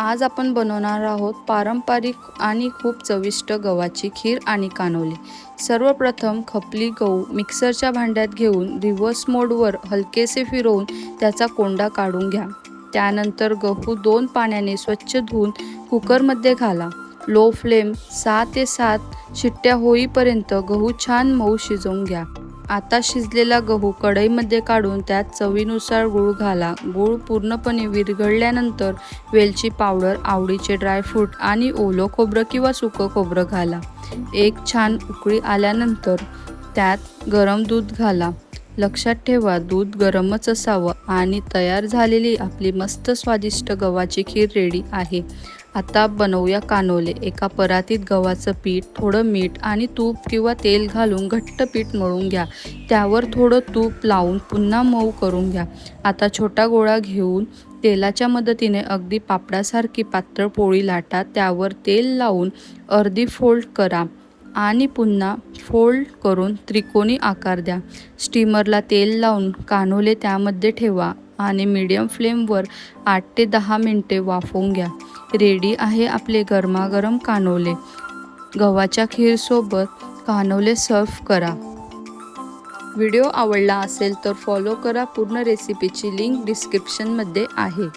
आज आपण बनवणार आहोत पारंपरिक आणि खूप चविष्ट गव्हाची खीर आणि कानोले। सर्वप्रथम खपली गहू मिक्सरच्या भांड्यात घेऊन रिव्हर्स मोडवर हलकेसे फिरवून त्याचा कोंडा काढून घ्या। त्यानंतर गहू 2 पाण्याने स्वच्छ धुवून कुकरमध्ये घाला। लो फ्लेम 6 ते 7 शिट्ट्या होईपर्यंत गहू छान मऊ शिजवून घ्या। आता शिजलेला गहू कढईमध्ये काढून त्यात चवीनुसार गूळ घाला। गूळ पूर्णपणे विरघळल्यानंतर वेलची पावडर, आवडीचे ड्रायफ्रूट आणि ओलं खोबरं किंवा सुकं खोबरं घाला। एक छान उकळी आल्यानंतर त्यात गरम दूध घाला। लक्षात ठेवा, दूध गरमच असावं आणि तयार झालेली आपली मस्त स्वादिष्ट गव्हाची खीर रेडी आहे। आता बनवूया कानोले। एका परातीत गव्हाचं पीठ, थोडं मीठ आणि तूप किंवा तेल घालून घट्ट पीठ मळून घ्या। त्यावर थोडं तूप लावून पुन्हा मऊ करून घ्या। आता छोटा गोळा घेऊन तेलाच्या मदतीने अगदी पापडासारखी पातळ पोळी लाटा। त्यावर तेल लावून अर्धी फोल्ड करा आणि पुन्हा फोल्ड करून त्रिकोणी आकार द्या। स्टीमरला तेल लावून कानोले त्यामध्ये ठेवा आणि मीडियम फ्लेमवर 8 ते 10 मिनिटे वाफवून घ्या। रेडी आहे आपले गरमागरम कानोले। गव्हाच्या खीरसोबत कानोले सर्व्ह करा। व्हिडिओ आवडला असेल तर फॉलो करा। पूर्ण रेसिपीची लिंक डिस्क्रिप्शनमध्ये आहे।